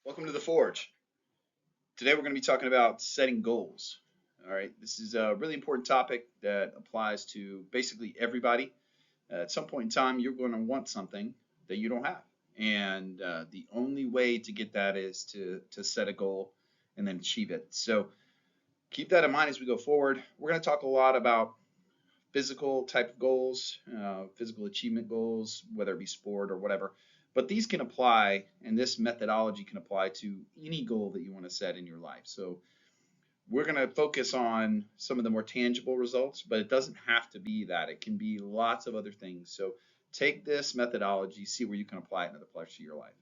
Welcome to the Forge. Today we're going to be talking about setting goals. All right, this is a really important topic that applies to basically everybody. At some point in time, you're going to want something that you don't have, and the only way to get that is to set a goal and then achieve it. So keep that in mind as we go forward. We're going to talk a lot about physical type of goals, physical achievement goals, whether it be sport or whatever. But these can apply, and this methodology can apply to any goal that you want to set in your life. So we're going to focus on some of the more tangible results, but it doesn't have to be that. It can be lots of other things. So take this methodology, see where you can apply it in other parts of your life.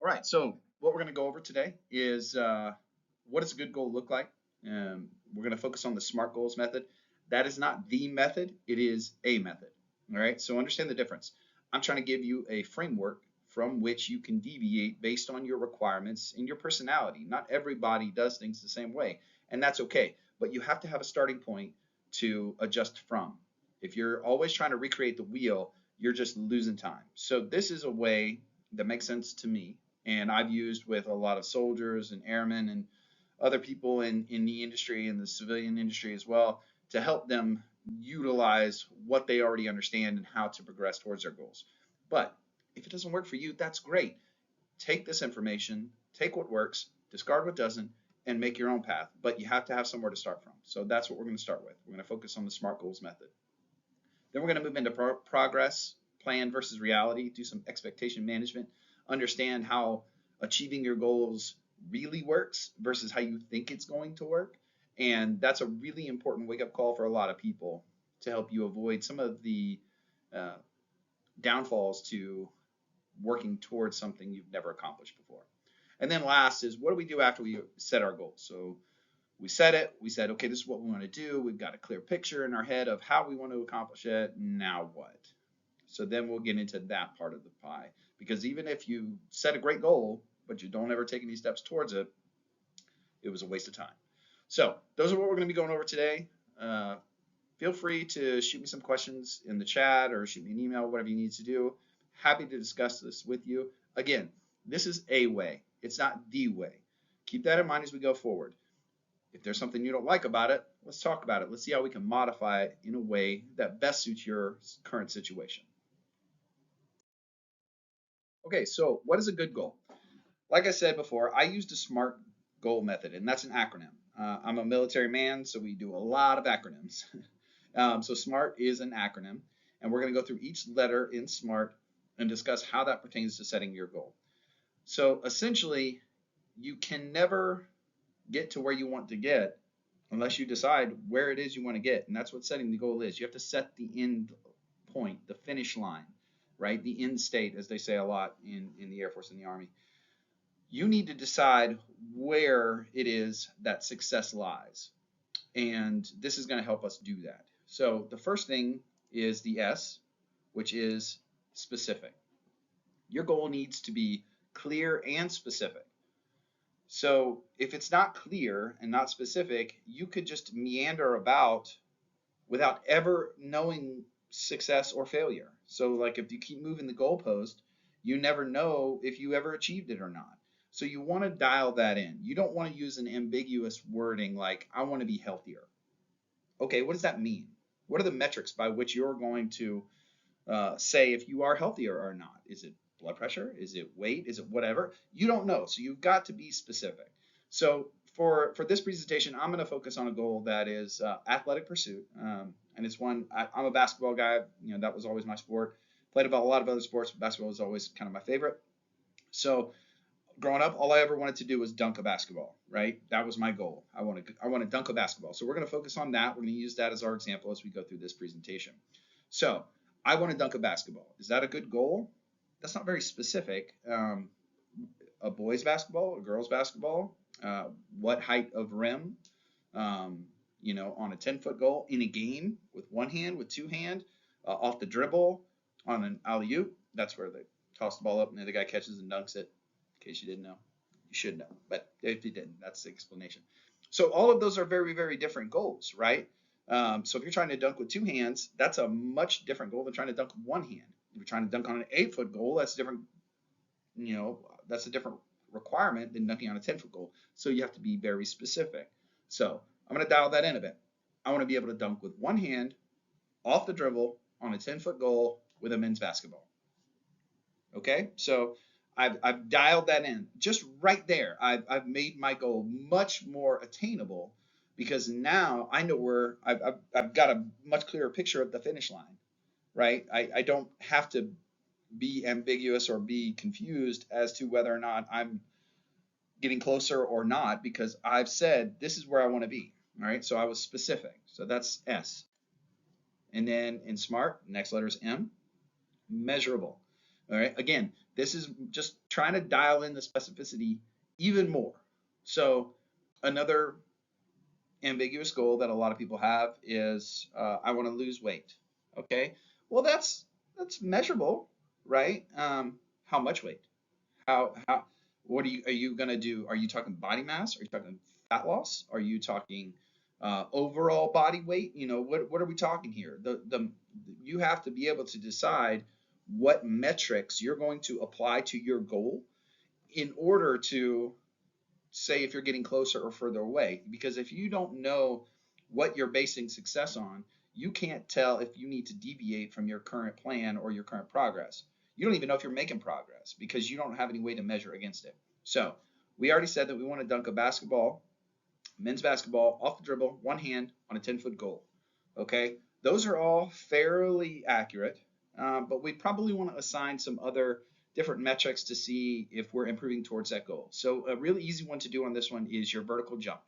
All right, so what we're going to go over today is what does a good goal look like? We're going to focus on the SMART goals method. That is not the method, it is a method. All right, so understand the difference. I'm trying to give you a framework from which you can deviate based on your requirements and your personality. Not everybody does things the same way, and that's okay. But you have to have a starting point to adjust from. If you're always trying to recreate the wheel, you're just losing time. So this is a way that makes sense to me, and I've used with a lot of soldiers and airmen and other people in the industry and the civilian industry as well to help them utilize what they already understand and how to progress towards their goals. But if it doesn't work for you, that's great. Take this information, take what works, discard what doesn't, and make your own path. But you have to have somewhere to start from. So that's what we're going to start with. We're going to focus on the SMART goals method. Then we're going to move into progress, plan versus reality, do some expectation management, understand how achieving your goals really works versus how you think it's going to work. And that's a really important wake up call for a lot of people to help you avoid some of the uh, downfalls to working towards something you've never accomplished before. And then last is what do we do after we set our goals? So we set it, we said, okay, this is what we want to do. We've got a clear picture in our head of how we want to accomplish it. Now what? So then we'll get into that part of the pie. Because even if you set a great goal, but you don't ever take any steps towards it, it was a waste of time. So those are what we're going to be going over today. Uh, Feel free to shoot me some questions in the chat or shoot me an email, whatever you need to do. Happy to discuss this with you. Again, this is a way. It's not the way. Keep that in mind as we go forward. If there's something you don't like about it, let's talk about it. Let's see how we can modify it in a way that best suits your current situation. Okay, so what is a good goal? Like I said before, I used a SMART goal method, and that's an acronym. I'm a military man, so we do a lot of acronyms. So SMART is an acronym, and we're going to go through each letter in SMART and discuss how that pertains to setting your goal. So essentially, you can never get to where you want to get unless you decide where it is you want to get, and that's what setting the goal is. You have to set the end point, the finish line, right? The end state, as they say a lot in the Air Force and the Army. You need to decide where it is that success lies. And this is going to help us do that. So the first thing is the S, which is specific. Your goal needs to be clear and specific. So if it's not clear and not specific, you could just meander about without ever knowing success or failure. So like if you keep moving the goalpost, you never know if you ever achieved it or not. So you want to dial that in. You don't want to use an ambiguous wording like I want to be healthier. Okay, what does that mean? What are the metrics by which you're going to say if you are healthier or not? Is it blood pressure? Is it weight? Is it whatever? You don't know, so you've got to be specific. So for this presentation, I'm going to focus on a goal that is athletic pursuit, and it's one I'm a basketball guy. You know, that was always my sport. Played about a lot of other sports, but basketball was always kind of my favorite. So growing up, all I ever wanted to do was dunk a basketball, right? That was my goal. I want to dunk a basketball. So we're going to focus on that. We're going to use that as our example as we go through this presentation. So I want to dunk a basketball. Is that a good goal? That's not very specific. A boys basketball, a girls basketball, what height of rim, on a 10-foot goal in a game with one hand, with two hand, off the dribble, on an alley-oop. That's where they toss the ball up and the other guy catches and dunks it. In case you didn't know, you should know. But if you didn't, that's the explanation. So all of those are very, very different goals, right? So if you're trying to dunk with two hands, that's a much different goal than trying to dunk with one hand. If you're trying to dunk on an 8-foot goal, that's different. That's a different requirement than dunking on a 10-foot goal. So you have to be very specific. So I'm going to dial that in a bit. I want to be able to dunk with one hand off the dribble on a 10-foot goal with a men's basketball. Okay, so I've dialed that in just right there. I've made my goal much more attainable because now I know where I've got a much clearer picture of the finish line, right? I don't have to be ambiguous or be confused as to whether or not I'm getting closer or not because I've said this is where I want to be. All right, so I was specific. So that's S. And then in SMART, next letter is M, measurable. All right, again, this is just trying to dial in the specificity even more. So another ambiguous goal that a lot of people have is I want to lose weight. Okay, well that's measurable, right? How much weight? How what are you gonna do? Are you talking body mass? Are you talking fat loss? Are you talking overall body weight? What are we talking here? The you have to be able to decide what metrics you're going to apply to your goal in order to say if you're getting closer or further away. Because if you don't know what you're basing success on, you can't tell if you need to deviate from your current plan or your current progress. You don't even know if you're making progress because you don't have any way to measure against it. So we already said that we want to dunk a basketball, men's basketball, off the dribble, one hand on a 10-foot goal. Okay, those are all fairly accurate, but we probably want to assign some other different metrics to see if we're improving towards that goal. So a really easy one to do on this one is your vertical jump.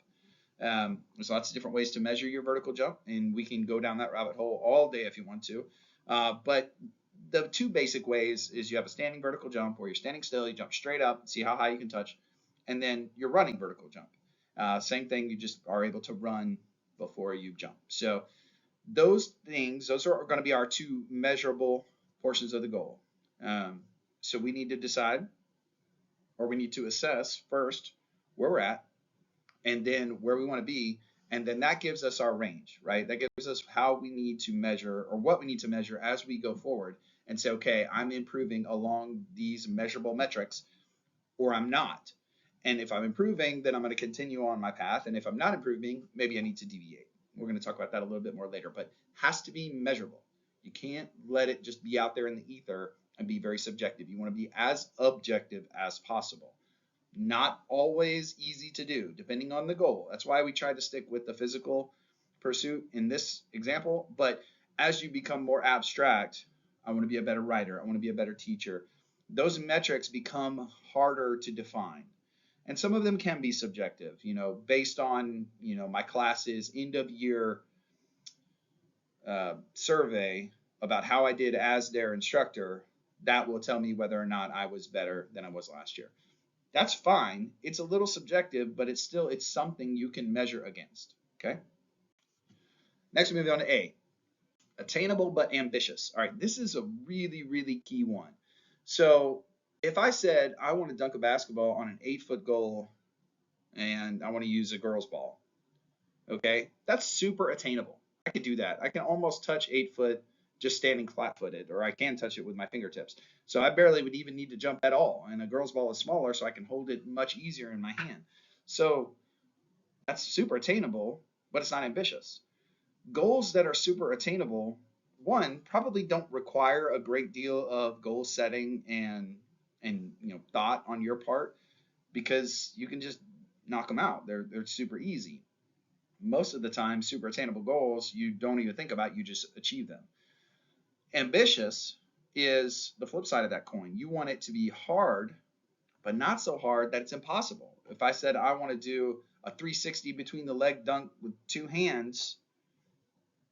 There's lots of different ways to measure your vertical jump, and we can go down that rabbit hole all day if you want to. But the two basic ways is you have a standing vertical jump where you're standing still, you jump straight up, see how high you can touch, and then your running vertical jump. Same thing, you just are able to run before you jump. So those are going to be our two measurable portions of the goal. So we need to decide, or we need to assess first where we're at, and then where we want to be, and then that gives us our range, right? That gives us how we need to measure or what we need to measure as we go forward and say, okay, I'm improving along these measurable metrics, or I'm not. And if I'm improving, then I'm going to continue on my path. And if I'm not improving, maybe I need to deviate. We're going to talk about that a little bit more later, but has to be measurable. You can't let it just be out there in the ether and be very subjective. You want to be as objective as possible. Not always easy to do, depending on the goal. That's why we try to stick with the physical pursuit in this example. But as you become more abstract, I want to be a better writer, I want to be a better teacher, those metrics become harder to define. And some of them can be subjective, based on, my class's end of year survey about how I did as their instructor. That will tell me whether or not I was better than I was last year. That's fine. It's a little subjective, but it's something you can measure against. Okay. Next, we move on to A, attainable but ambitious. All right, this is a really, really key one. So if I said I want to dunk a basketball on an 8-foot goal and I want to use a girl's ball, okay, that's super attainable. I could do that. I can almost touch 8 foot just standing flat footed, or I can touch it with my fingertips. So I barely would even need to jump at all. And a girl's ball is smaller, so I can hold it much easier in my hand. So that's super attainable, but it's not ambitious. Goals that are super attainable, one, probably don't require a great deal of goal setting and thought on your part because you can just knock them out. They're super easy. Most of the time, super attainable goals you don't even think about, you just achieve them. Ambitious is the flip side of that coin. You want it to be hard, but not so hard that it's impossible. If I said I want to do a 360 between the leg dunk with two hands,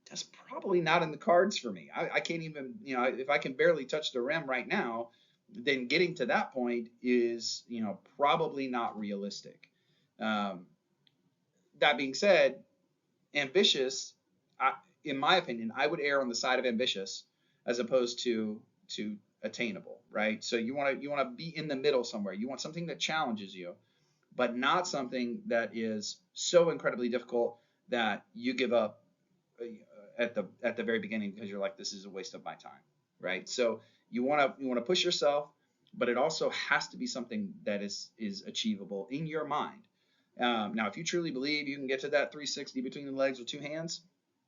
that's probably not in the cards for me. I can't even, if I can barely touch the rim right now, then getting to that point is, probably not realistic. That being said, ambitious, in my opinion, I would err on the side of ambitious as opposed to attainable, right? So you want to be in the middle somewhere. You want something that challenges you, but not something that is so incredibly difficult that you give up at the very beginning because you're like, this is a waste of my time, right? So You want to push yourself, but it also has to be something that is achievable in your mind. Now, if you truly believe you can get to that 360 between the legs with two hands,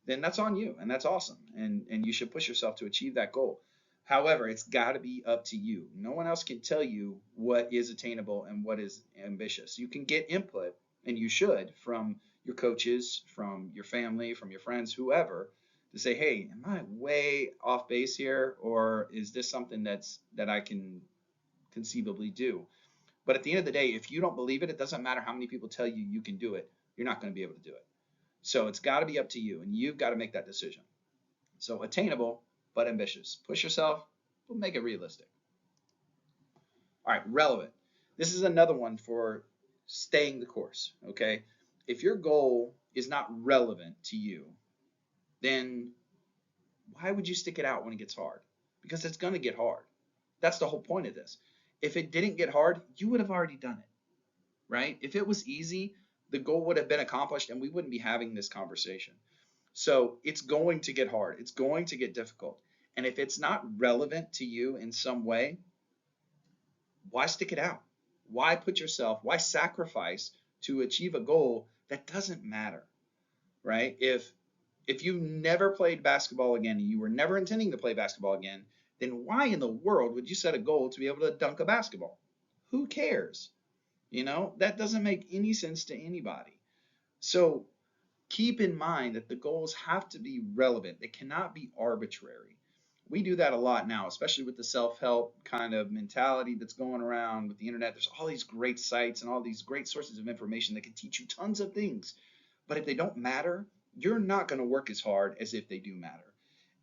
then that's on you, and that's awesome, and you should push yourself to achieve that goal. However, it's got to be up to you. No one else can tell you what is attainable and what is ambitious. You can get input, and you should, from your coaches, from your family, from your friends, whoever, to say, hey, am I way off base here, or is this something that I can conceivably do? But at the end of the day, if you don't believe it, it doesn't matter how many people tell you you can do it. You're not going to be able to do it. So it's got to be up to you, and you've got to make that decision. So attainable, but ambitious. Push yourself, but make it realistic. All right, relevant. This is another one for staying the course. Okay, if your goal is not relevant to you, then why would you stick it out when it gets hard? Because it's going to get hard. That's the whole point of this. If it didn't get hard, you would have already done it, right? If it was easy, the goal would have been accomplished and we wouldn't be having this conversation. So it's going to get hard. It's going to get difficult. And if it's not relevant to you in some way, why stick it out? Why put yourself, why sacrifice to achieve a goal that doesn't matter, right? If you never played basketball again and you were never intending to play basketball again, then why in the world would you set a goal to be able to dunk a basketball? Who cares? That doesn't make any sense to anybody. So keep in mind that the goals have to be relevant. They cannot be arbitrary. We do that a lot now, especially with the self-help kind of mentality that's going around with the internet. There's all these great sites and all these great sources of information that can teach you tons of things. But if they don't matter, you're not going to work as hard as if they do matter.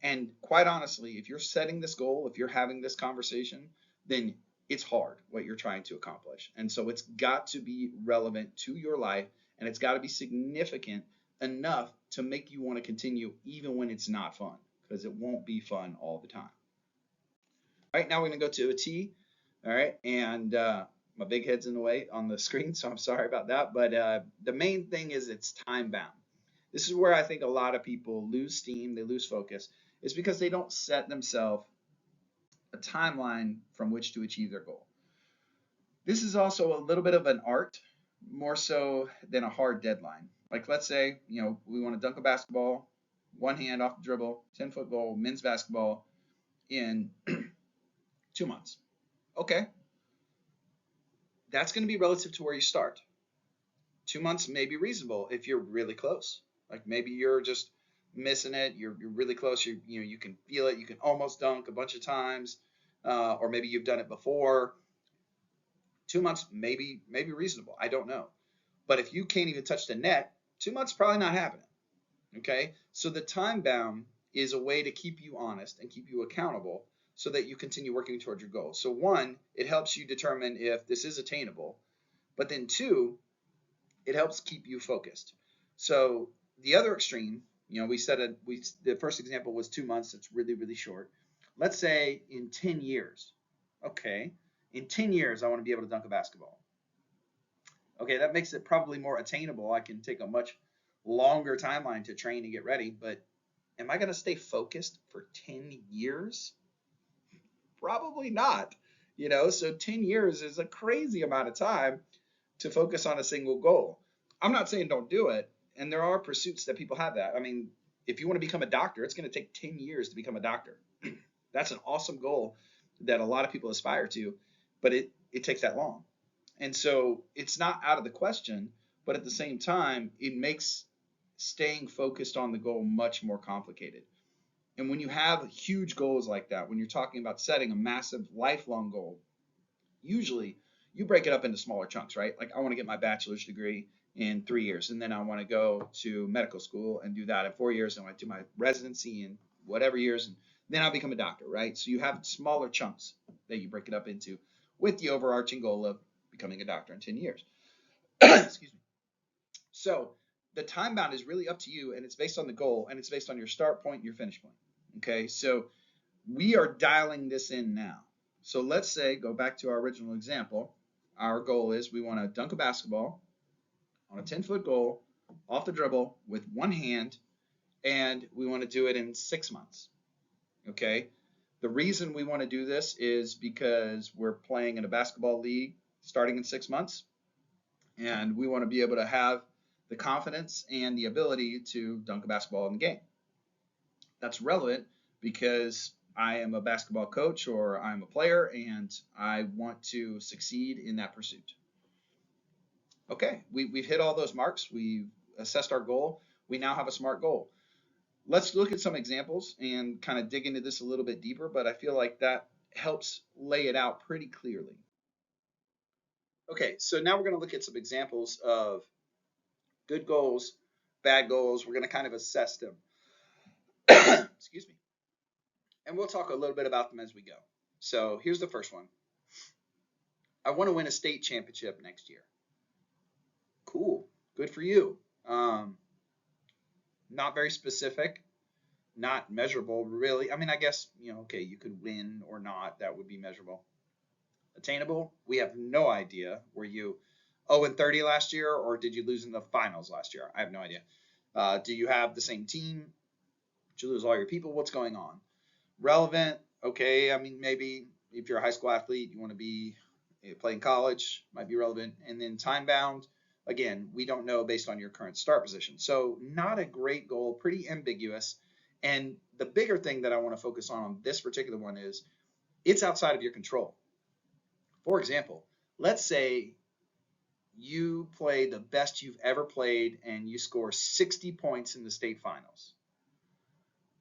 And quite honestly, if you're setting this goal, if you're having this conversation, then it's hard what you're trying to accomplish. And so it's got to be relevant to your life, and it's got to be significant enough to make you want to continue even when it's not fun, because it won't be fun all the time. All right, now we're going to go to a T. All right, and my big head's in the way on the screen, so I'm sorry about that. But the main thing is it's time bound. This is where I think a lot of people lose steam, they lose focus. It's because they don't set themselves a timeline from which to achieve their goal. This is also a little bit of an art, more so than a hard deadline. Like let's say, we want to dunk a basketball, one hand off the dribble, 10-foot goal, men's basketball in 2 months. Okay, that's going to be relative to where you start. 2 months may be reasonable if you're really close. Like maybe you're just missing it. You're really close. You can feel it. You can almost dunk a bunch of times, or maybe you've done it before. 2 months maybe reasonable. I don't know. But if you can't even touch the net, 2 months probably not happening. Okay, so the time bound is a way to keep you honest and keep you accountable so that you continue working towards your goal. So one, it helps you determine if this is attainable, but then two, it helps keep you focused. So the other extreme, the first example was 2 months. It's really, really short. Let's say in 10 years. Okay, in 10 years, I want to be able to dunk a basketball. Okay, that makes it probably more attainable. I can take a much longer timeline to train and get ready, but am I going to stay focused for 10 years? Probably not. So 10 years is a crazy amount of time to focus on a single goal. I'm not saying don't do it, and there are pursuits that people have that. I mean, if you want to become a doctor, it's going to take 10 years to become a doctor. That's an awesome goal that a lot of people aspire to, but it takes that long. And so it's not out of the question, but at the same time, it makes staying focused on the goal much more complicated. And when you have huge goals like that, when you're talking about setting a massive lifelong goal, usually you break it up into smaller chunks, right? Like I want to get my bachelor's degree in 3 years, and then I want to go to medical school and do that in 4 years, and I want to do my residency in whatever years, and then I'll become a doctor, right? So you have smaller chunks that you break it up into with the overarching goal of becoming a doctor in 10 years. Excuse me. So the time bound is really up to you, and it's based on the goal, and it's based on your start point and your finish point. Okay, so we are dialing this in now. So let's say, go back to our original example. Our goal is we want to dunk a basketball on a 10-foot goal off the dribble with one hand, and we want to do it in 6 months. Okay, The reason we want to do this is because we're playing in a basketball league starting in 6 months, and we want to be able to have the confidence and the ability to dunk a basketball in the game. That's relevant because I am a basketball coach or I'm a player and I want to succeed in that pursuit. Okay, we've hit all those marks. We've assessed our goal. We now have a SMART goal. Let's look at some examples and kind of dig into this a little bit deeper, but I feel like that helps lay it out pretty clearly. Okay, so now we're going to look at some examples of good goals, bad goals. We're going to kind of assess them. Excuse me. And we'll talk a little bit about them as we go. So here's the first one. I want to win a state championship next year. Cool. Good for you. Not very specific, not measurable, really. I mean, I guess, okay, you could win or not. That would be measurable. Attainable? We have no idea. Were you 0-30 last year, or did you lose in the finals last year? I have no idea. Do you have the same team? Did you lose all your people? What's going on? Relevant? Okay, I mean, maybe if you're a high school athlete, you want to be playing college, might be relevant. And then time bound, again, we don't know based on your current start position. So not a great goal, pretty ambiguous. And the bigger thing that I want to focus on this particular one is it's outside of your control. For example, let's say you play the best you've ever played and you score 60 points in the state finals.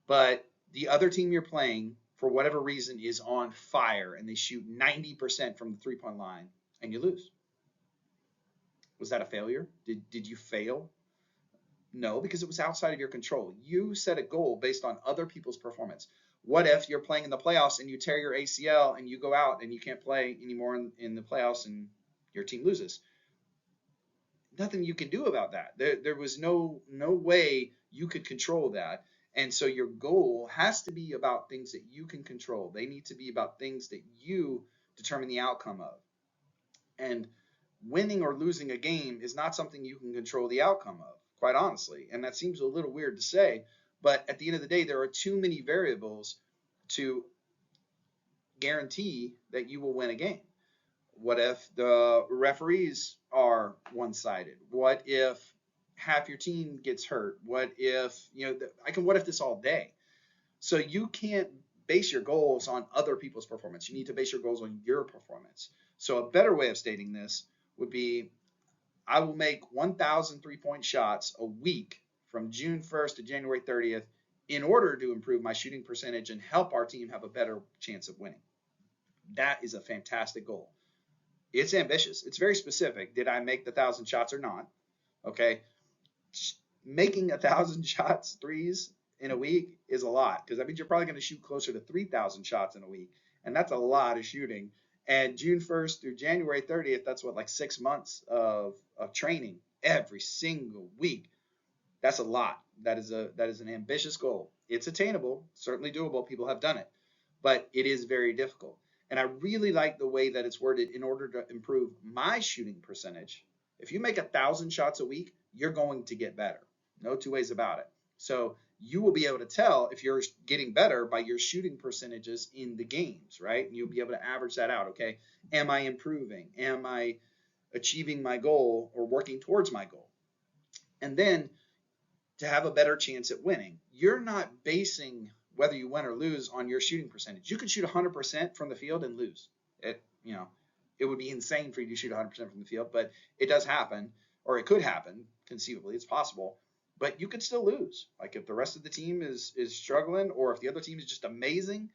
But the other team you're playing, for whatever reason, is on fire and they shoot 90% from the three-point line and you lose. Was that a failure? Did you fail? No, because it was outside of your control. You set a goal based on other people's performance. What if you're playing in the playoffs and you tear your ACL and you go out and you can't play anymore in the playoffs and your team loses? Nothing you can do about that. There was no way you could control that. And so your goal has to be about things that you can control. They need to be about things that you determine the outcome of. And winning or losing a game is not something you can control the outcome of, quite honestly. And that seems a little weird to say, but at the end of the day, there are too many variables to guarantee that you will win a game. What if the referees are one-sided? What if half your team gets hurt? What if, what if this all day? So you can't base your goals on other people's performance. You need to base your goals on your performance. So a better way of stating this would be, I will make 1,000 three-point shots a week from June 1st to January 30th in order to improve my shooting percentage and help our team have a better chance of winning. That is a fantastic goal. It's ambitious. It's very specific. Did I make the 1,000 shots or not? Okay. Making 1,000 shots, threes in a week is a lot, because that means you're probably going to shoot closer to 3,000 shots in a week. And that's a lot of shooting. And June 1st through January 30th, that's what, like 6 months of training every single week. That's a lot. That is an ambitious goal. It's attainable, certainly doable. People have done it, but it is very difficult. And I really like the way that it's worded in order to improve my shooting percentage. If you make 1,000 shots a week, you're going to get better. No two ways about it. So you will be able to tell if you're getting better by your shooting percentages in the games, right? And you'll be able to average that out, okay? Am I improving? Am I achieving my goal or working towards my goal? And then to have a better chance at winning, you're not basing whether you win or lose on your shooting percentage. You can shoot 100% from the field and lose. It would be insane for you to shoot 100% from the field, but it does happen, or it could happen, conceivably, it's possible. But you could still lose. Like if the rest of the team is struggling, or if the other team is just amazing,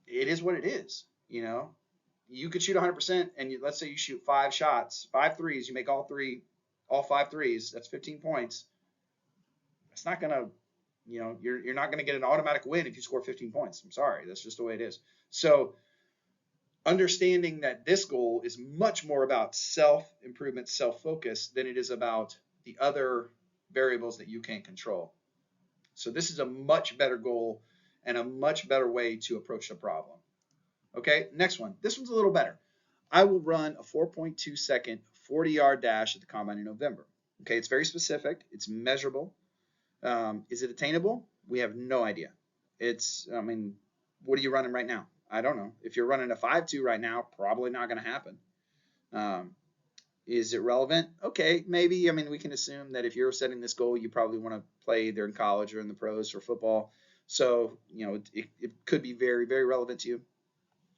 it is what it is. You could shoot 100%, and let's say you shoot 5 shots, 5 threes, you make all 5 threes, that's 15 points. It's not going to, you're not going to get an automatic win if you score 15 points. I'm sorry. That's just the way it is. So understanding that this goal is much more about self-improvement, self-focus than it is about the other variables that you can't control. So this is a much better goal and a much better way to approach the problem. Okay, next one. This one's a little better. I will run a 4.2 second 40-yard dash at the combine in November. Okay, it's very specific. It's measurable. Is it attainable? We have no idea. What are you running right now? I don't know. If you're running a 5.2 right now, probably not going to happen. Um, is it relevant? Okay, maybe. I mean, we can assume that if you're setting this goal, you probably want to play either in college or in the pros for football. So, it could be very, very relevant to you.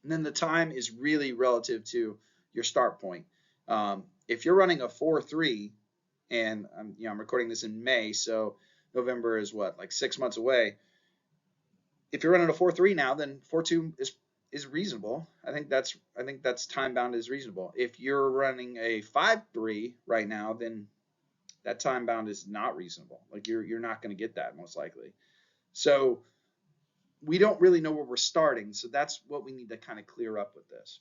And then the time is really relative to your start point. If you're running a 4.3, and I'm recording this in May, so November is what, like 6 months away. If you're running a 4.3 now, then 4.2 is reasonable. I think that's time bound is reasonable. If you're running a 5.3 right now, then that time bound is not reasonable. Like you're not going to get that most likely. So we don't really know where we're starting. So that's what we need to kind of clear up with this.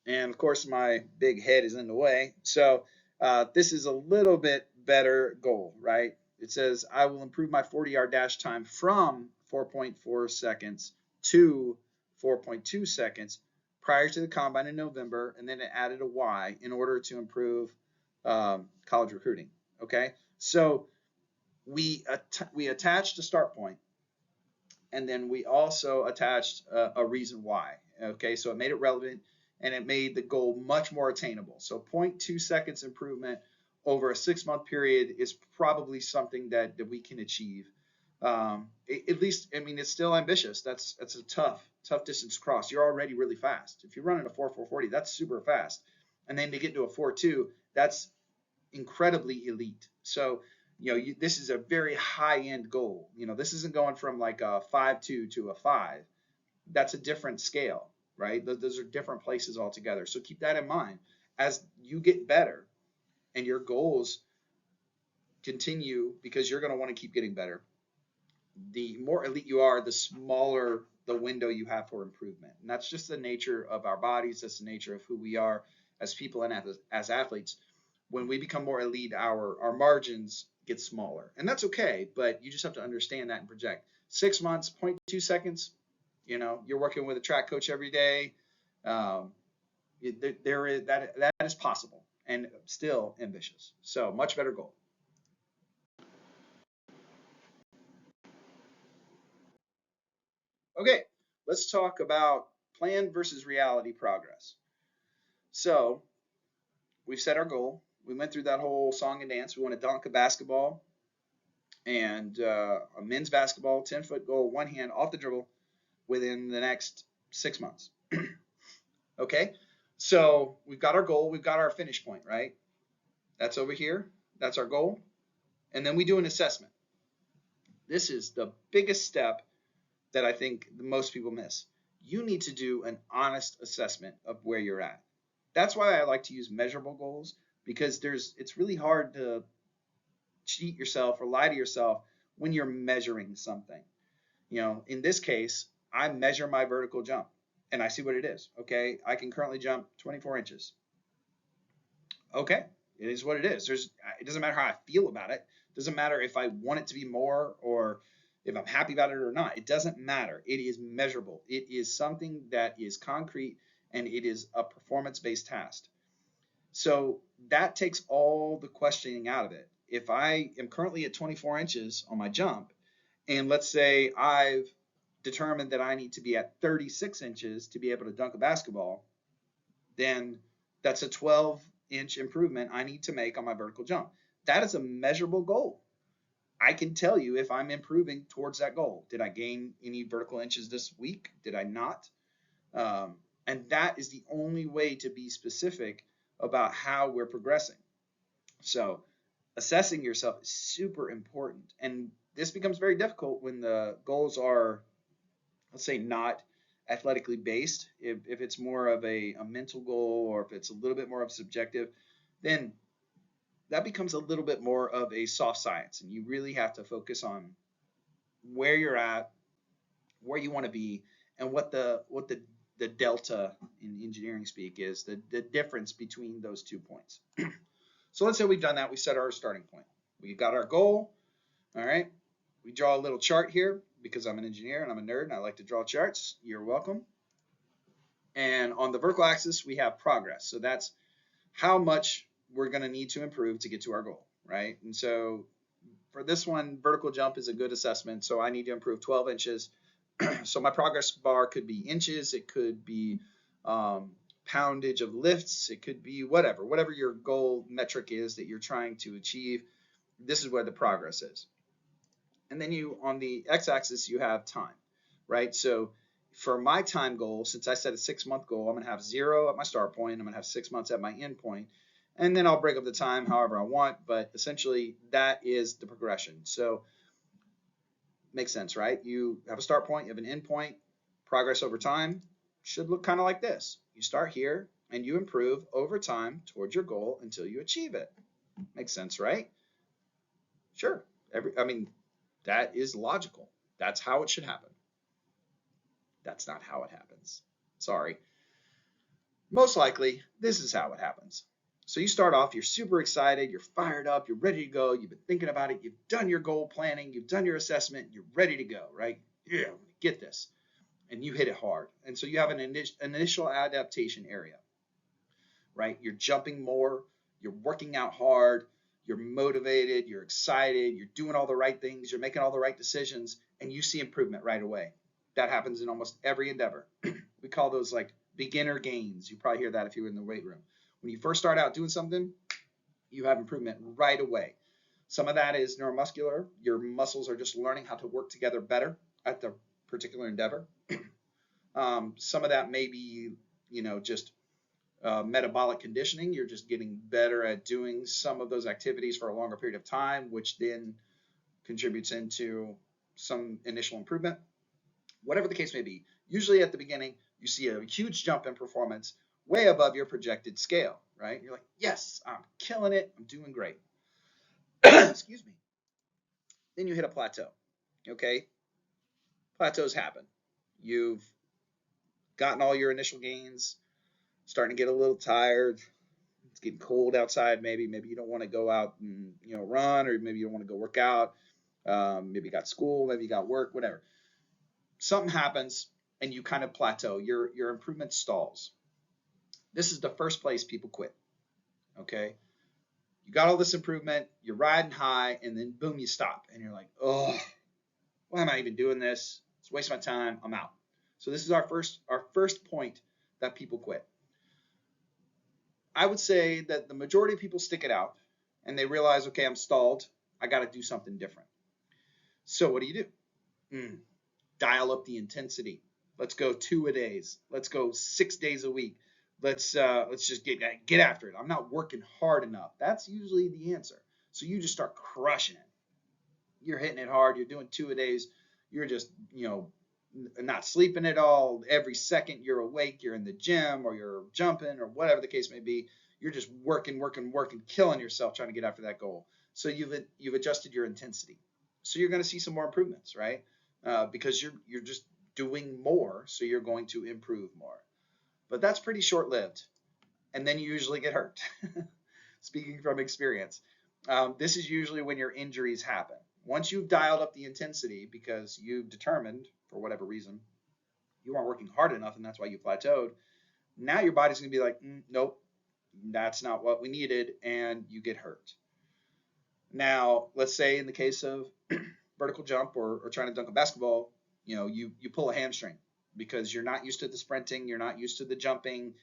And of course, my big head is in the way. So this is a little bit better goal, right? It says, I will improve my 40-yard dash time from 4.4 seconds to 4.2 seconds prior to the combine in November, and then it added a Y in order to improve college recruiting. Okay, so we attached a start point, and then we also attached a reason why. Okay, so it made it relevant and it made the goal much more attainable. So 0.2 seconds improvement over a 6-month period is probably something that we can achieve. At least, I mean, it's still ambitious. That's a tough distance to cross. You're already really fast. If you're running a 4.40, that's super fast. And then to get to a 4.2, that's incredibly elite. So, this is a very high end goal. This isn't going from like a 5.2 to a 5. That's a different scale, right? Those are different places altogether. So keep that in mind as you get better and your goals continue, because you're going to want to keep getting better. The more elite you are, the smaller the window you have for improvement. And that's just the nature of our bodies. That's the nature of who we are as people and as athletes. When we become more elite, our margins get smaller. And that's okay, but you just have to understand that and project. 6 months, 0.2 seconds, you're working with a track coach every day. There is that is possible and still ambitious. So much better goal. Okay, let's talk about plan versus reality progress. So we've set our goal. We went through that whole song and dance. We want to dunk a basketball and a men's basketball 10-foot goal, one hand off the dribble within the next 6 months. Okay, so we've got our goal. We've got our finish point, right? That's over here. That's our goal. And then we do an assessment. This is the biggest step that I think most people miss. You need to do an honest assessment of where you're at. That's why I like to use measurable goals, because it's really hard to cheat yourself or lie to yourself when you're measuring something. In this case, I measure my vertical jump and I see what it is. Okay, I can currently jump 24 inches. Okay, it is what it is. It doesn't matter how I feel about it. It doesn't matter if I want it to be more or if I'm happy about it or not. It doesn't matter. It is measurable. It is something that is concrete, and it is a performance-based task. So that takes all the questioning out of it. If I am currently at 24 inches on my jump, and let's say I've determined that I need to be at 36 inches to be able to dunk a basketball, then that's a 12-inch improvement I need to make on my vertical jump. That is a measurable goal. I can tell you if I'm improving towards that goal. Did I gain any vertical inches this week? Did I not? And that is the only way to be specific about how we're progressing. So assessing yourself is super important. And this becomes very difficult when the goals are, let's say, not athletically based. If it's more of a mental goal, or if it's a little bit more of subjective, then that becomes a little bit more of a soft science. And you really have to focus on where you're at, where you want to be, and what the delta in engineering speak is, the difference between those 2 points. So let's say we've done that. We set our starting point. We got our goal. All right. We draw a little chart here because I'm an engineer and I'm a nerd and I like to draw charts. You're welcome. And on the vertical axis, we have progress. So that's how much we're going to need to improve to get to our goal, right? And so for this one, vertical jump is a good assessment. So I need to improve 12 inches So my progress bar could be inches, it could be poundage of lifts, it could be whatever your goal metric is that you're trying to achieve. This is where the progress is. And then you, on the x-axis, you have time, right? So for my time goal, since I set a 6-month goal, I'm going to have 0 at my start point. I'm going to have 6 months at my end point. And then I'll break up the time however I want. But essentially, that is the progression. So makes sense, right? You have a start point, you have an end point. Progress over time should look kind of like this. You start here and you improve over time towards your goal until you achieve it. Makes sense, right? Sure. That is logical. That's how it should happen. That's not how it happens. Sorry. Most likely, this is how it happens. So you start off, you're super excited, you're fired up, you're ready to go, you've been thinking about it, you've done your goal planning, you've done your assessment, you're ready to go, right? Yeah, get this. And you hit it hard. And so you have an initial adaptation area, right? You're jumping more, you're working out hard, you're motivated, you're excited, you're doing all the right things, you're making all the right decisions, and you see improvement right away. That happens in almost every endeavor. We call those like beginner gains. You probably hear that if you were in the weight room. When you first start out doing something, you have improvement right away. Some of that is neuromuscular. Your muscles are just learning how to work together better at the particular endeavor. Some of that may be, just metabolic conditioning. You're just getting better at doing some of those activities for a longer period of time, which then contributes into some initial improvement. Whatever the case may be, usually at the beginning, you see a huge jump in performance way above your projected scale, right? You're like, yes, I'm killing it. I'm doing great. Excuse me. Then you hit a plateau, okay? Plateaus happen. You've gotten all your initial gains, starting to get a little tired. It's getting cold outside. Maybe you don't want to go out and run, or maybe you don't want to go work out. Maybe you got school, maybe you got work, whatever. Something happens and you kind of plateau. Your improvement stalls. This is the first place people quit. Okay, you got all this improvement, you're riding high, and then boom, you stop, and you're like, oh, why am I even doing this? It's wasting my time. I'm out. So this is our first point that people quit. I would say that the majority of people stick it out and they realize, okay, I'm stalled. I got to do something different. So what do? Dial up the intensity. Let's go 2-a-days. Let's go 6 days a week. Let's just get after it. I'm not working hard enough. That's usually the answer. So you just start crushing it. You're hitting it hard. You're doing 2-a-days. You're just not sleeping at all. Every second you're awake, you're in the gym or you're jumping or whatever the case may be. You're just working, killing yourself trying to get after that goal. So you've adjusted your intensity. So you're going to see some more improvements, right? Because you're just doing more, so you're going to improve more. But that's pretty short-lived, and then you usually get hurt. Speaking from experience, this is usually when your injuries happen. Once you've dialed up the intensity because you've determined, for whatever reason, you aren't working hard enough and that's why you plateaued, now your body's going to be like, nope, that's not what we needed, and you get hurt. Now, let's say in the case of vertical jump or trying to dunk a basketball, you pull a hamstring because you're not used to the sprinting, you're not used to the jumping,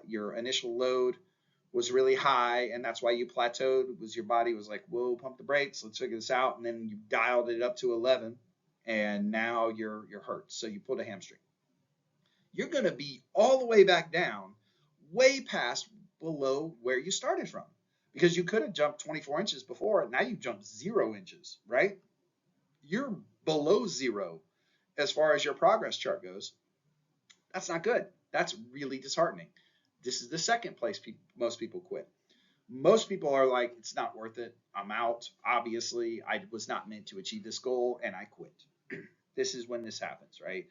your initial load was really high, and that's why you plateaued. Was your body was like, whoa, pump the brakes, let's figure this out, and then you dialed it up to 11, and now you're hurt. So you pulled a hamstring. You're going to be all the way back down, way past below where you started from, because you could have jumped 24 inches before, and now you jumped 0 inches, right? You're below 0 as far as your progress chart goes. That's not good. That's really disheartening. This is the second place most people quit. Most people are like, it's not worth it. I'm out. Obviously, I was not meant to achieve this goal, and I quit. This is when this happens, right?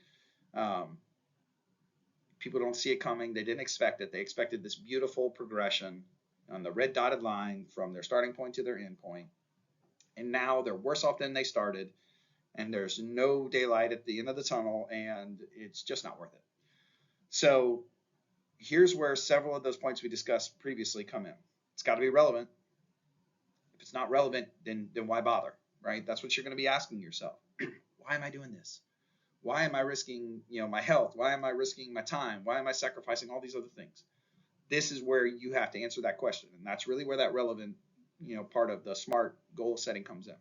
People don't see it coming. They didn't expect it. They expected this beautiful progression on the red dotted line from their starting point to their end point. And now they're worse off than they started, and there's no daylight at the end of the tunnel, and it's just not worth it. So here's where several of those points we discussed previously come in. It's got to be relevant. If it's not relevant, then why bother, right? That's what you're going to be asking yourself. Why am I doing this? Why am I risking, my health? Why am I risking my time? Why am I sacrificing all these other things? This is where you have to answer that question. And that's really where that relevant, part of the SMART goal setting comes in.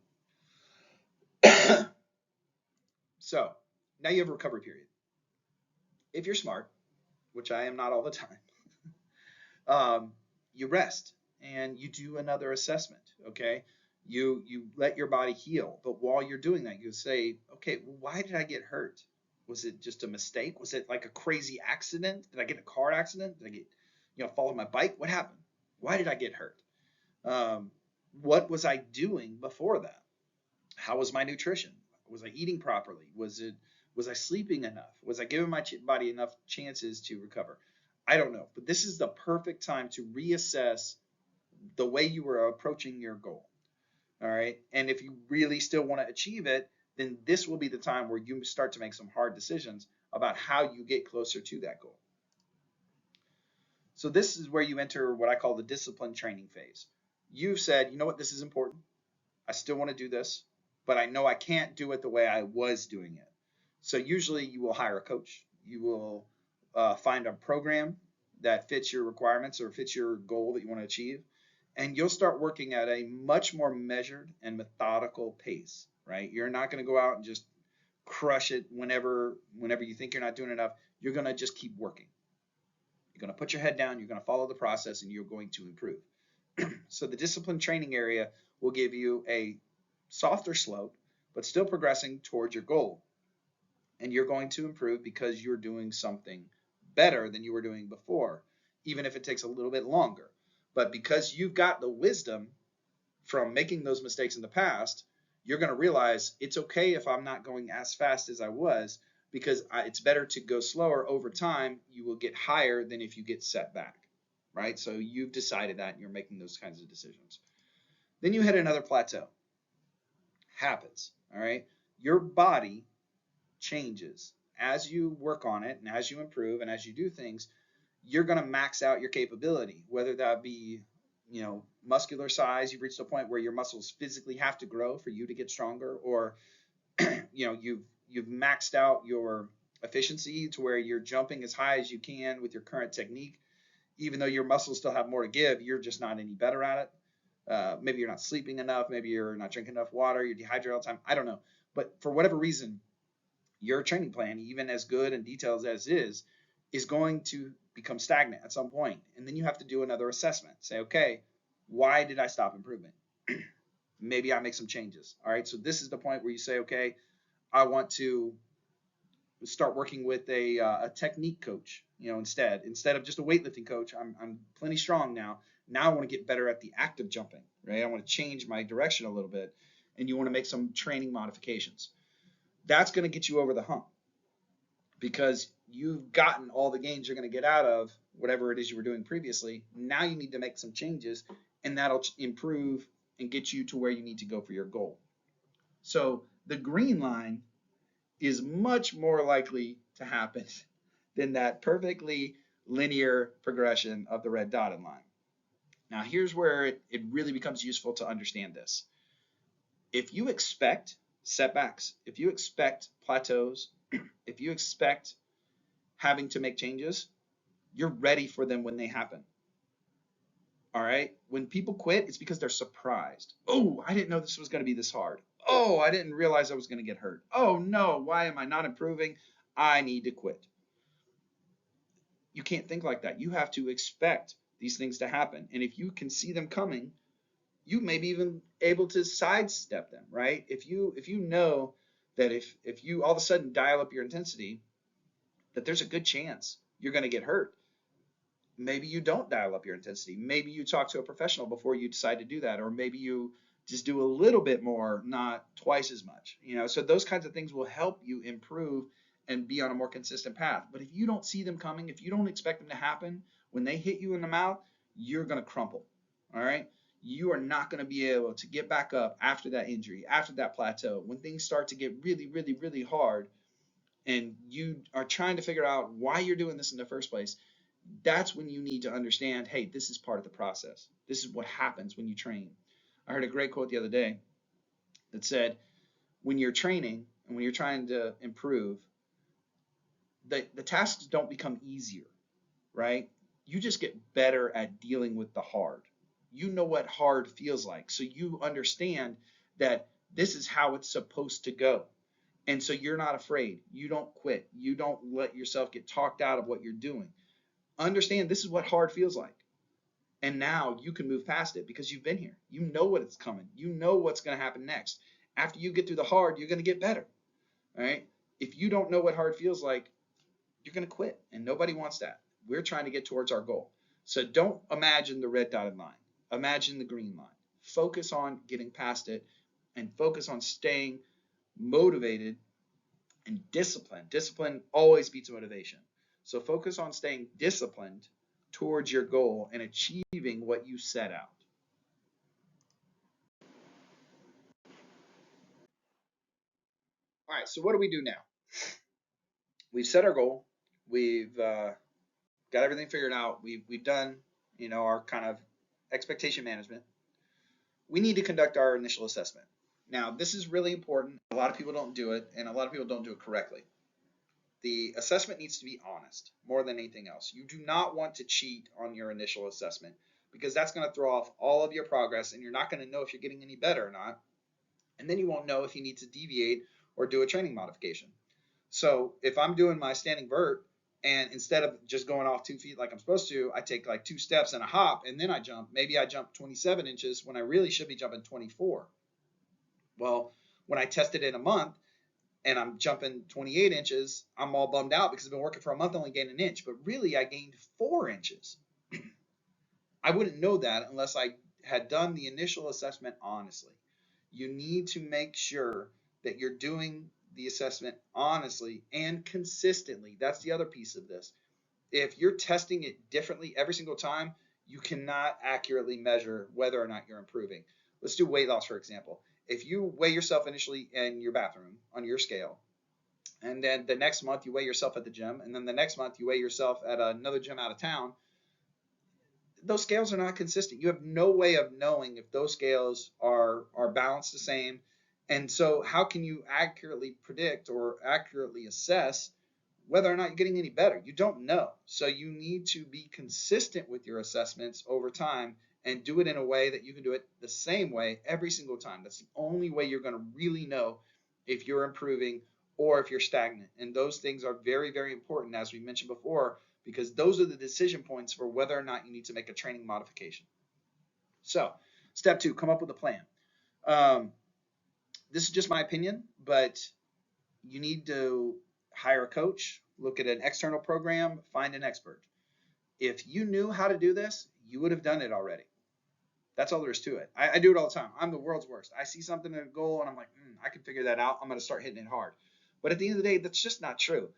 So now you have a recovery period. If you're smart, which I am not all the time, you rest and you do another assessment. Okay, you let your body heal, but while you're doing that, you say, okay, well, why did I get hurt? Was it just a mistake? Was it like a crazy accident? Did I get in a car accident? Did I get, fall on my bike? What happened? Why did I get hurt? Um, what was I doing before that? How was my nutrition? Was I eating properly? Was I sleeping enough? Was I giving my body enough chances to recover? I don't know, but this is the perfect time to reassess the way you were approaching your goal. All right. And if you really still want to achieve it, then this will be the time where you start to make some hard decisions about how you get closer to that goal. So this is where you enter what I call the discipline training phase. You've said, you know what, this is important. I still want to do this, but I know I can't do it the way I was doing it. So usually you will hire a coach. You will find a program that fits your requirements or fits your goal that you want to achieve. And you'll start working at a much more measured and methodical pace, right? You're not going to go out and just crush it whenever you think you're not doing enough. You're going to just keep working. You're going to put your head down, you're going to follow the process, and you're going to improve. So the discipline training area will give you a softer slope, but still progressing towards your goal. And you're going to improve because you're doing something better than you were doing before, even if it takes a little bit longer. But because you've got the wisdom from making those mistakes in the past, you're going to realize it's okay if I'm not going as fast as I was, because it's better to go slower. Over time, you will get higher than if you get set back, right? So you've decided that and you're making those kinds of decisions. Then you hit another plateau. Happens, all right? Your body changes as you work on it and as you improve and as you do things. You're going to max out your capability, whether that be, muscular size. You've reached a point where your muscles physically have to grow for you to get stronger, or you've maxed out your efficiency to where you're jumping as high as you can with your current technique. Even though your muscles still have more to give, you're just not any better at it. Maybe you're not sleeping enough. Maybe you're not drinking enough water. You're dehydrated all the time. I don't know. But for whatever reason, your training plan, even as good and detailed as it is going to become stagnant at some point. And then you have to do another assessment. Say, okay, why did I stop improving? Maybe I make some changes. All right. So this is the point where you say, okay, I want to start working with a technique coach, instead of just a weightlifting coach. I'm plenty strong now. Now I want to get better at the act of jumping, right? I want to change my direction a little bit, and you want to make some training modifications. That's going to get you over the hump because you've gotten all the gains you're going to get out of whatever it is you were doing previously. Now you need to make some changes, and that'll improve and get you to where you need to go for your goal. So the green line is much more likely to happen than that perfectly linear progression of the red dotted line. Now, here's where it really becomes useful to understand this. If you expect setbacks, if you expect plateaus, if you expect having to make changes, you're ready for them when they happen. All right? When people quit, it's because they're surprised. Oh, I didn't know this was going to be this hard. Oh, I didn't realize I was going to get hurt. Oh, no, why am I not improving? I need to quit. You can't think like that. You have to expect these things to happen. And if you can see them coming, you may be even able to sidestep them, right? If you know that if you all of a sudden dial up your intensity, that there's a good chance you're going to get hurt. Maybe you don't dial up your intensity. Maybe you talk to a professional before you decide to do that, or maybe you just do a little bit more, not twice as much. So those kinds of things will help you improve and be on a more consistent path. But if you don't see them coming, if you don't expect them to happen, when they hit you in the mouth, you're going to crumple. All right? You are not going to be able to get back up after that injury, after that plateau. When things start to get really, really, really hard, and you are trying to figure out why you're doing this in the first place, that's when you need to understand, hey, this is part of the process. This is what happens when you train. I heard a great quote the other day that said, when you're training and when you're trying to improve, the tasks don't become easier, right? You just get better at dealing with the hard. You know what hard feels like. So you understand that this is how it's supposed to go. And so you're not afraid. You don't quit. You don't let yourself get talked out of what you're doing. Understand this is what hard feels like. And now you can move past it because you've been here. You know what it's coming. You know what's going to happen next. After you get through the hard, you're going to get better. All right. If you don't know what hard feels like, you're going to quit. And nobody wants that. We're trying to get towards our goal. So don't imagine the red dotted line. Imagine the green line. Focus on getting past it and focus on staying motivated and disciplined. Discipline always beats motivation. So focus on staying disciplined towards your goal and achieving what you set out. All right, so what do we do now? We've set our goal. We've got everything figured out. We've done, our kind of expectation management. We need to conduct our initial assessment. Now, this is really important. A lot of people don't do it, and a lot of people don't do it correctly. The assessment needs to be honest more than anything else. You do not want to cheat on your initial assessment because that's going to throw off all of your progress, and you're not going to know if you're getting any better or not. And then you won't know if you need to deviate or do a training modification. So if I'm doing my standing vert and instead of just going off 2 feet like I'm supposed to, I take like 2 steps and a hop and then I jump. Maybe I jump 27 inches when I really should be jumping 24. Well, when I test it in a month and I'm jumping 28 inches, I'm all bummed out because I've been working for a month, only gained an inch, but really I gained 4 inches. I wouldn't know that unless I had done the initial assessment honestly. You need to make sure that you're doing the assessment honestly and consistently. That's the other piece of this. If you're testing it differently every single time, you cannot accurately measure whether or not you're improving. Let's do weight loss, for example. If you weigh yourself initially in your bathroom on your scale, and then the next month you weigh yourself at the gym, and then the next month you weigh yourself at another gym out of town, those scales are not consistent. You have no way of knowing if those scales are balanced the same. And so how can you accurately predict or accurately assess whether or not you're getting any better? You don't know. So you need to be consistent with your assessments over time and do it in a way that you can do it the same way every single time. That's the only way you're going to really know if you're improving or if you're stagnant. And those things are very, very important, as we mentioned before, because those are the decision points for whether or not you need to make a training modification. So, step 2, come up with a plan. Um, this is just my opinion, but you need to hire a coach, look at an external program, find an expert. If you knew how to do this, you would have done it already. That's all there is to it. I do it all the time. I'm the world's worst. I see something in a goal and I'm like, I can figure that out. I'm going to start hitting it hard. But at the end of the day, that's just not true.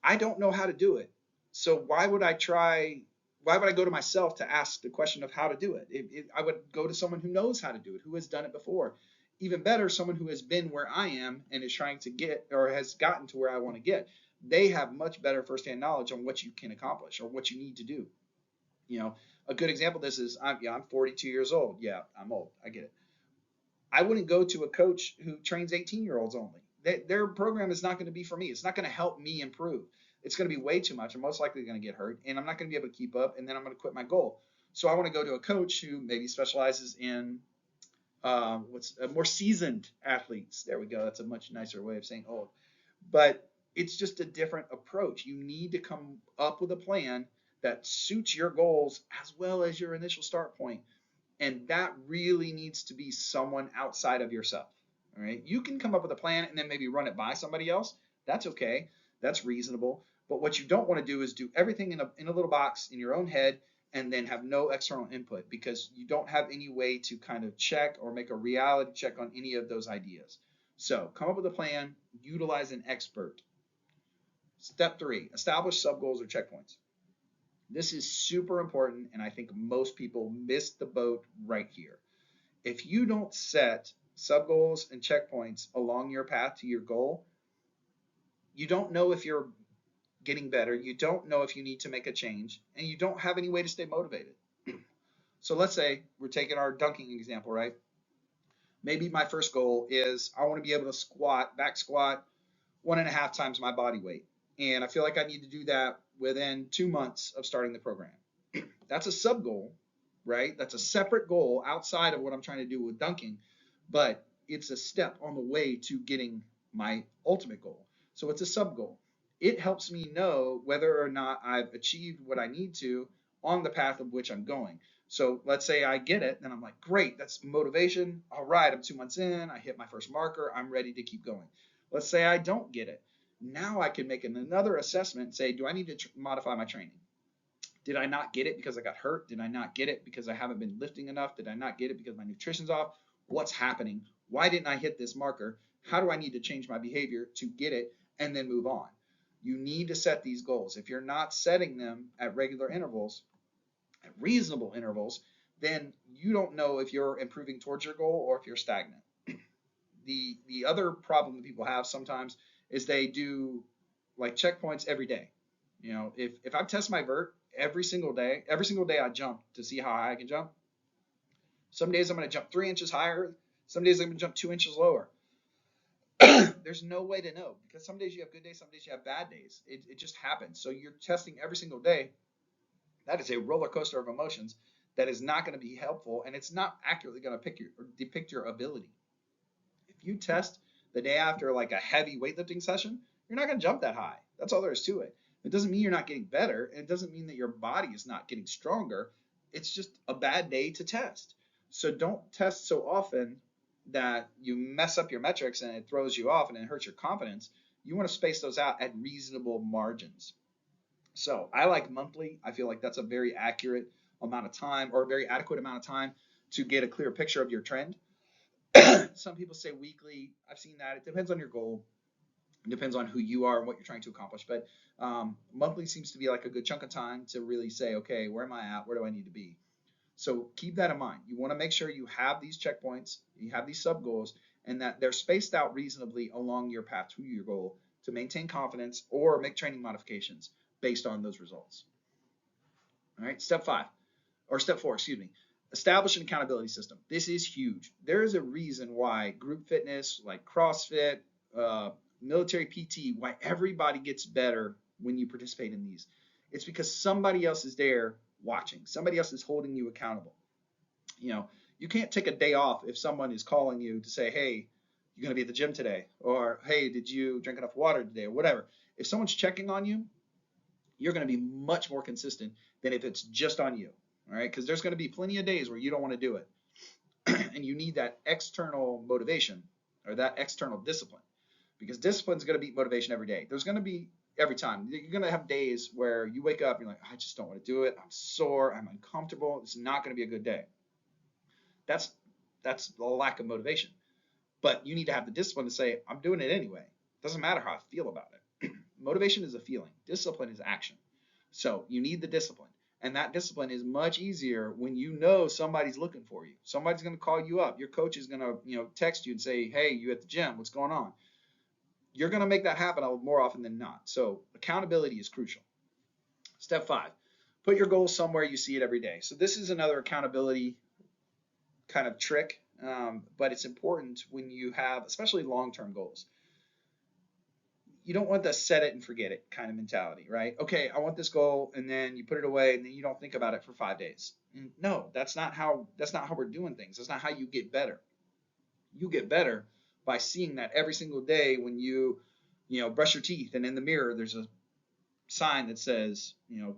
I don't know how to do it. So why would I try? Why would I go to myself to ask the question of how to do it? I would go to someone who knows how to do it, who has done it before. Even better, someone who has been where I am and is trying to get or has gotten to where I want to get. They have much better firsthand knowledge on what you can accomplish or what you need to do. You know, a good example of this is I'm 42 years old. Yeah, I'm old. I get it. I wouldn't go to a coach who trains 18-year-olds only. Their program is not going to be for me. It's not going to help me improve. It's going to be way too much. I'm most likely going to get hurt, and I'm not going to be able to keep up, and then I'm going to quit my goal. So I want to go to a coach who maybe specializes in what's more seasoned athletes. There we go. That's a much nicer way of saying old. But it's just a different approach. You need to come up with a plan that suits your goals as well as your initial start point, and that really needs to be someone outside of yourself. All right. You can come up with a plan and then maybe run it by somebody else. That's okay. That's reasonable. But what you don't want to do is do everything in a little box in your own head and then have no external input because you don't have any way to kind of check or make a reality check on any of those ideas. So come up with a plan, utilize an expert. Step 3, establish sub goals or checkpoints. This is super important, and I think most people miss the boat right here. If you don't set sub goals and checkpoints along your path to your goal, you don't know if you're getting better, you don't know if you need to make a change, and you don't have any way to stay motivated. So let's say we're taking our dunking example, right? Maybe my first goal is I want to be able to back squat 1.5 times my body weight. And I feel like I need to do that within 2 months of starting the program. That's a sub goal, right? That's a separate goal outside of what I'm trying to do with dunking, but it's a step on the way to getting my ultimate goal. So it's a sub goal. It helps me know whether or not I've achieved what I need to on the path of which I'm going. So let's say I get it, then I'm like, great, that's motivation. All right, I'm 2 months in, I hit my first marker, I'm ready to keep going. Let's say I don't get it. Now I can make another assessment and say, do I need to modify my training? Did I not get it because I got hurt? Did I not get it because I haven't been lifting enough? Did I not get it because my nutrition's off? What's happening? Why didn't I hit this marker? How do I need to change my behavior to get it and then move on? You need to set these goals. If you're not setting them at regular intervals, at reasonable intervals, then you don't know if you're improving towards your goal or if you're stagnant. The other problem that people have sometimes is they do like checkpoints every day. If I test my vert every single day I jump to see how high I can jump. Some days I'm going to jump 3 inches higher. Some days I'm going to jump 2 inches lower. There's no way to know because some days you have good days, some days you have bad days. It just happens. So you're testing every single day. That is a roller coaster of emotions that is not going to be helpful, and it's not accurately going to depict your ability. If you test the day after like a heavy weightlifting session, you're not going to jump that high. That's all there is to it. It doesn't mean you're not getting better, and it doesn't mean that your body is not getting stronger. It's just a bad day to test. So don't test so often that you mess up your metrics and it throws you off and it hurts your confidence. You want to space those out at reasonable margins. So I like monthly. I feel like that's a very accurate amount of time or a very adequate amount of time to get a clear picture of your trend. Some people say weekly. I've seen that. It depends on your goal. It depends on who you are and what you're trying to accomplish. But monthly seems to be like a good chunk of time to really say, okay, where am I at? Where do I need to be? So keep that in mind. You want to make sure you have these checkpoints, you have these sub goals, and that they're spaced out reasonably along your path to your goal to maintain confidence or make training modifications based on those results. All right, step 4, excuse me. Establish an accountability system. This is huge. There is a reason why group fitness, like CrossFit, military PT, why everybody gets better when you participate in these. It's because somebody else is there watching. Somebody else is holding you accountable. You can't take a day off if someone is calling you to say, hey, you're going to be at the gym today, or hey, did you drink enough water today, or whatever. If someone's checking on you, you're going to be much more consistent than if it's just on you. All right, because there's going to be plenty of days where you don't want to do it, and you need that external motivation or that external discipline, because discipline is going to beat motivation every day. There's going to be every time you're going to have days where you wake up and you're like, I just don't want to do it. I'm sore. I'm uncomfortable. It's not going to be a good day. That's the lack of motivation. But you need to have the discipline to say, I'm doing it anyway. It doesn't matter how I feel about it. Motivation is a feeling. Discipline is action. So you need the discipline. And that discipline is much easier when you know somebody's looking for you. Somebody's going to call you up. Your coach is going to, text you and say, hey, you at the gym, what's going on? You're going to make that happen more often than not. So accountability is crucial. Step 5, put your goals somewhere you see it every day. So this is another accountability kind of trick, but it's important when you have, especially long-term goals. You don't want the set it and forget it kind of mentality, right? Okay, I want this goal, and then you put it away, and then you don't think about it for 5 days. No, that's not how we're doing things. That's not how you get better. You get better by seeing that every single day when you brush your teeth, and in the mirror there's a sign that says,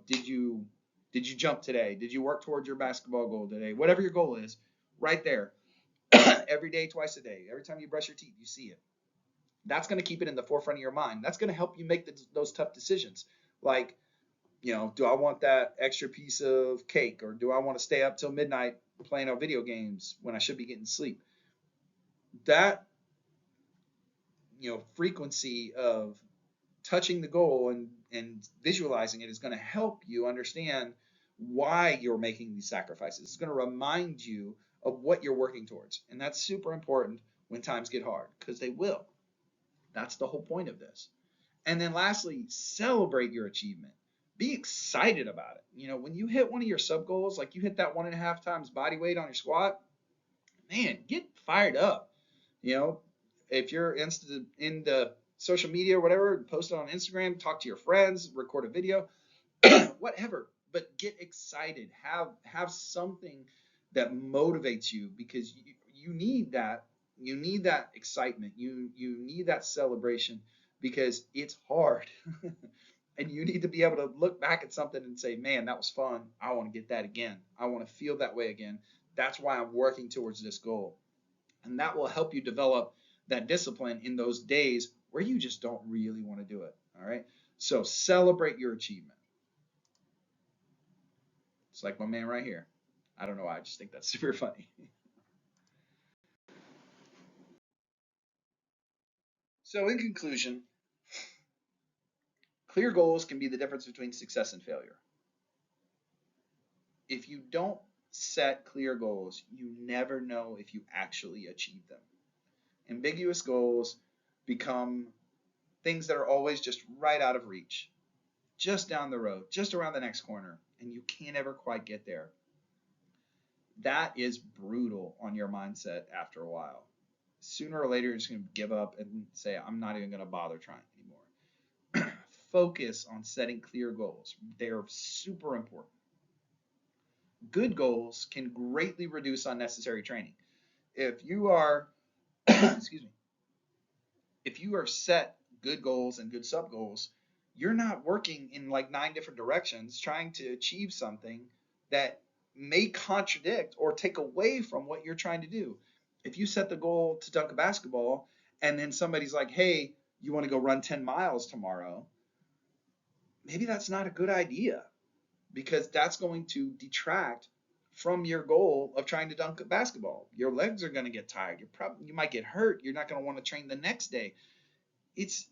did you jump today? Did you work towards your basketball goal today? Whatever your goal is, right there. Every day, twice a day. Every time you brush your teeth, you see it. That's going to keep it in the forefront of your mind. That's going to help you make those tough decisions. Like, do I want that extra piece of cake, or do I want to stay up till midnight playing on video games when I should be getting sleep? That, frequency of touching the goal and visualizing it is going to help you understand why you're making these sacrifices. It's going to remind you of what you're working towards. And that's super important when times get hard, because they will. That's the whole point of this. And then lastly, celebrate your achievement. Be excited about it. When you hit one of your sub goals, like you hit that 1.5 times body weight on your squat, man, get fired up. If you're into social media or whatever, post it on Instagram, talk to your friends, record a video, whatever. But get excited. Have something that motivates you, because you need that. You need that excitement. You need that celebration, because it's hard. And you need to be able to look back at something and say, man, that was fun. I want to get that again. I want to feel that way again. That's why I'm working towards this goal. And that will help you develop that discipline in those days where you just don't really want to do it. All right. So celebrate your achievement. It's like my man right here. I don't know why. I just think that's super funny. So, in conclusion, clear goals can be the difference between success and failure. If you don't set clear goals, you never know if you actually achieve them. Ambiguous goals become things that are always just right out of reach, just down the road, just around the next corner, and you can't ever quite get there. That is brutal on your mindset after a while. Sooner or later, you're just going to give up and say, I'm not even going to bother trying anymore. Focus on setting clear goals. They're super important. Good goals can greatly reduce unnecessary training. If you are, excuse me, if you are set good goals and good sub goals, you're not working in like 9 different directions trying to achieve something that may contradict or take away from what you're trying to do. If you set the goal to dunk a basketball and then somebody's like, hey, you want to go run 10 miles tomorrow, maybe that's not a good idea, because that's going to detract from your goal of trying to dunk a basketball. Your legs are going to get tired. You might get hurt. You're not going to want to train the next day. It's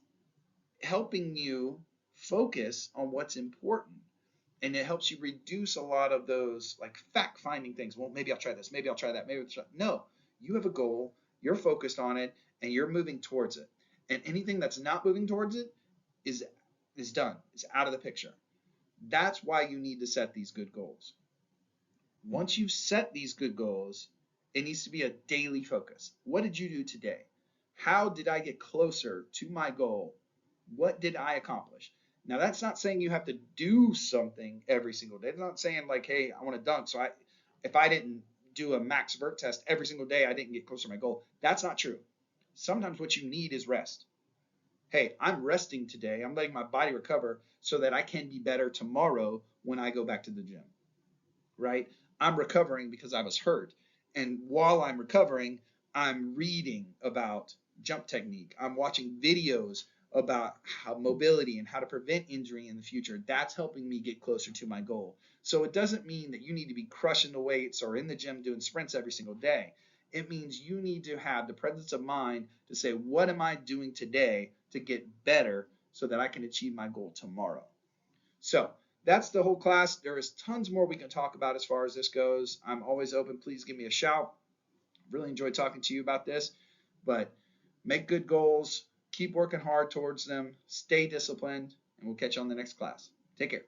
helping you focus on what's important, and it helps you reduce a lot of those like fact finding things. Well, maybe I'll try this, maybe I'll try that, maybe I'll try. No, you have a goal, you're focused on it, and you're moving towards it. And anything that's not moving towards it is done. It's out of the picture. That's why you need to set these good goals. Once you've set these good goals, it needs to be a daily focus. What did you do today? How did I get closer to my goal? What did I accomplish? Now, that's not saying you have to do something every single day. It's not saying like, hey, I want to dunk, so if I didn't do a max vert test every single day, I didn't get closer to my goal. That's not true. Sometimes what you need is rest. Hey, I'm resting today. I'm letting my body recover so that I can be better tomorrow when I go back to the gym, right? I'm recovering because I was hurt. And while I'm recovering, I'm reading about jump technique. I'm watching videos about how mobility and how to prevent injury in the future. That's helping me get closer to my goal. So it doesn't mean that you need to be crushing the weights or in the gym doing sprints every single day. It means you need to have the presence of mind to say, what am I doing today to get better so that I can achieve my goal tomorrow? So that's the whole class. There is tons more we can talk about as far as this goes. I'm always open. Please give me a shout. Really enjoyed talking to you about this. But make good goals. Keep working hard towards them. Stay disciplined. And we'll catch you on the next class. Take care.